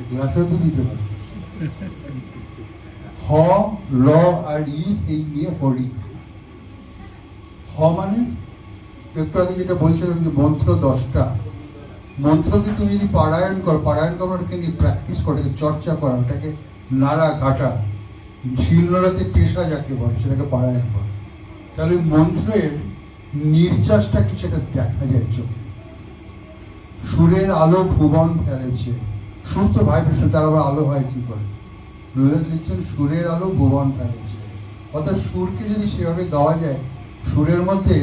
গ্লাসেও তো দিতে পারে। হ র আর ই এই নিয়ে হরি। হ মানে একটু আগে যেটা বলছিলাম যে মন্ত্র 10টা, মন্ত্রকে তুমি যদি পারায়ণ করো, পারায়ণ করো ওটাকে নিয়ে প্র্যাকটিস করো, চর্চা করা, ওটাকে নাড়া ঘাটা, শিলনোড়াতে পেশা যাকে বলে সেটাকে পারায়ণ করো, তাহলে মন্ত্রের নির্যাসটা কি সেটা দেখা যায় চোখে। সুরের আলো ভুবন ফেলেছে, সুর তো ভাইব্রেশন, তার আবার আলো হয় কি করে? রবীন্দ্রনাথ লিখছেন সুরের আলো ভুবন ফেলেছে। অর্থাৎ সুরকে যদি সেভাবে গাওয়া যায়, সুরের মধ্যে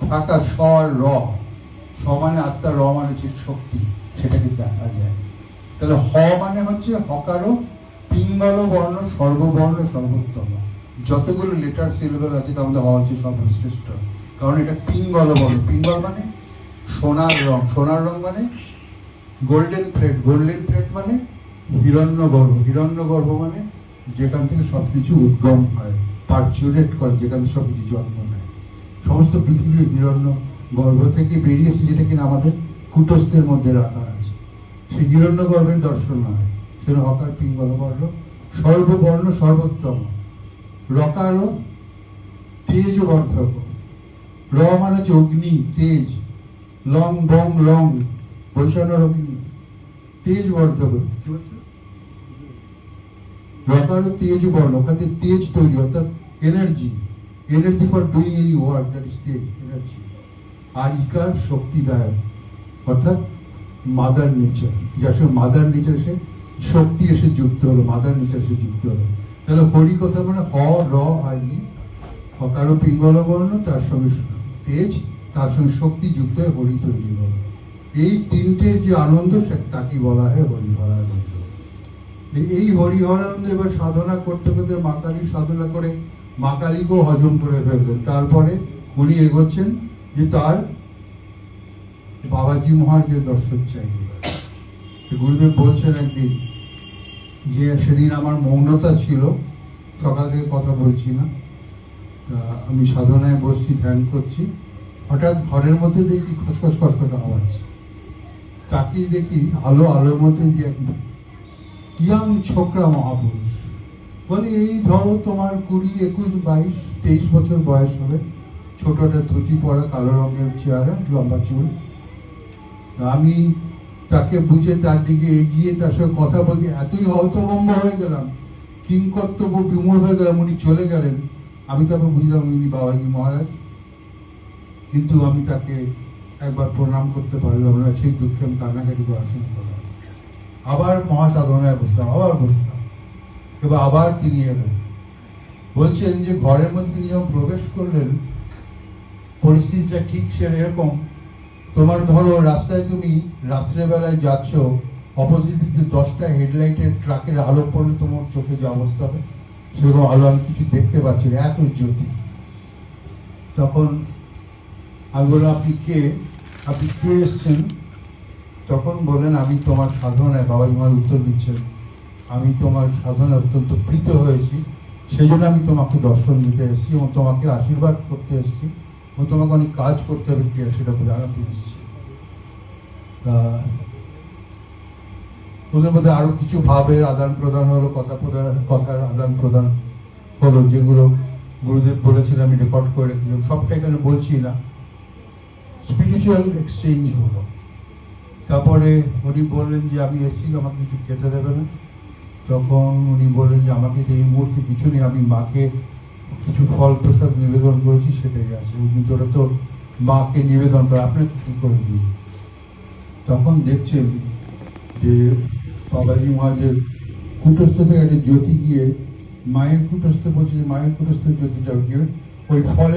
থাকা স্বর র, স মানে আত্মা, র মানে হচ্ছে শক্তি, সেটাকে দেখা যায়। তাহলে হ মানে হচ্ছে হকারো পিঙ্গল বর্ণ, সর্ববর্ণ সর্বোত্তম। যতগুলো লেটার সিলেবাস আছে তার মধ্যে হ হচ্ছে সর্বশ্রেষ্ঠ, কারণ এটা পিঙ্গল বর্ণ। পিঙ্গল মানে সোনার রং, সোনার রং মানে গোল্ডেন প্লেট, গোল্ডেন প্লেট মানে হিরণ্যগর্ভ, হিরণ্যগর্ভ মানে যেখান থেকে সবকিছু উদ্গম হয়, পার্চুরেট করে, যেখান থেকে সবকিছু জন্ম নেয়। সমস্ত পৃথিবীর হিরণ্য গর্ভ থেকে বেরিয়েছে, যেটা কিনা আমাদের কুটস্থের মধ্যে রাখা আছে। সেই হিরণ্য গর্ভের দর্শন হয়, সেটা হকার পিঙ্গল বর্ণ, সর্ববর্ণ সর্বোত্তম। রকার তেজ বর্ধক, র মানে হচ্ছে অগ্নি, তেজ, লং বং লং বৈষণ্যর অগ্নি, তেজ বর্ধক। কি বলছো? রকার তেজ বর্ণ, ওখান থেকে তেজ তৈরি, অর্থাৎ energy, energy for doing any work, that is তেজ, এনার্জি। আর ইকার শক্তিদায়ক, অর্থাৎ মাদার নেচার, যার সঙ্গে মাদার নেচার সে শক্তি এসে যুক্ত হলো, মাদার নেচার এসে যুক্ত হলো। তাহলে হরি কথা মানে হ র আর ই, হকারো পিঙ্গল বর্ণ, তার সঙ্গে তেজ, তার সঙ্গে শক্তি যুক্ত হয়ে হরি তৈরি হলো। এই তিনটের যে আনন্দ তাকে বলা হয় হরিহরানন্দ। এই হরিহরানন্দ এবার সাধনা করতে করতে মা কালীর সাধনা করে মা কালীকেও হজম করে ফেললেন। তারপরে উনি এগোচ্ছেন যে তার বাবাজি মহারাজের দর্শন চাই। গুরুদেব বলছেন একদিন যে সেদিন আমার মৌনতা ছিল, সকাল থেকে কথা বলছি না, আমি সাধনায় বসছি, ধ্যান করছি, হঠাৎ ঘরের মধ্যে দেখি খসখস খসখস আওয়াজ, তাকিয়ে দেখি আলোর মধ্যে যে এক ইয়াং ছোকরা মহাপুরুষ, বলে এই ধরো তোমার 20, 21, 22, 23 বছর বয়স হবে, ছোট একটা ধুতি পরা, কালো রঙের চেহারা, লম্বা চুল। আমি তাকে বুঝে তার দিকে এগিয়ে তার সঙ্গে কথা বলতে এতই হতভম্ব হয়ে গেলাম, কিংকর্তব্য বিমূঢ় হয়ে গেলাম, উনি চলে গেলেন। আমি তাকে বুঝলাম উনি বাবাজি মহারাজ, কিন্তু আমি তাকে একবার প্রণাম করতে পারলাম না, সেই দুঃখে আমি কান্নাকাটি করা শুরু করলাম। আবার মহাসাধনায় বসলাম, আবার বসলাম, এবার আবার তিনি এলেন। বলছেন যে ঘরের মধ্যে তিনি যখন প্রবেশ করলেন, পরিস্থিতিটা ঠিক সেটা এরকম, তোমার ধরো রাস্তায় তুমি রাত্রেবেলায় যাচ্ছ, অপোজিট দিকে 10টা হেডলাইটের ট্রাকের আলো পড়লে তোমার চোখে যে অবস্থা হবে, সেরকম আলো আমি কিছু দেখতে পাচ্ছি না, এত জ্যোতি। তখন আমি বললাম আপনি কে এসছেন? তখন বলেন আমি তোমার সাধনায়, বাবাজি মহারাজ উত্তর দিচ্ছেন, আমি তোমার সাধনায় অত্যন্ত প্রীত হয়েছি, সেই জন্য আমি তোমাকে দর্শন দিতে এসেছি এবং তোমাকে আশীর্বাদ করতে এসেছি এবং তোমাকে অনেক কাজ করতে হবে, সেটা জানাতে এসেছি। ওদের মধ্যে আরো কিছু ভাবের আদান প্রদান হলো, কথার আদান প্রদান হলো, যেগুলো গুরুদেব বলেছিলেন আমি রেকর্ড করে রেখেছিলাম, সবটা এখানে বলছি না। স্পিরিচুয়াল এক্সচেঞ্জ হলো। তারপরে উনি বললেন যে আমি এসেছি, আমাকে কিছু খেতে দেবে না? তখন উনি বললেন যে আমাকে এই মুহূর্তে কিছু নেই, আমি মাকে কিছু ফল প্রসাদ নিবেদন করেছি, সেটাই আছে, কিন্তু ওটা তো মাকে নিবেদন করে, আপনাকে কি করে দিই? তখন দেখছেন যে বাবাজি মহারাজের কুটস্থ থেকে একটা জ্যোতি গিয়ে মায়ের কুটস্থে পৌঁছে, মায়ের কুটস্থের জ্যোতিটা গিয়ে ওই ফলের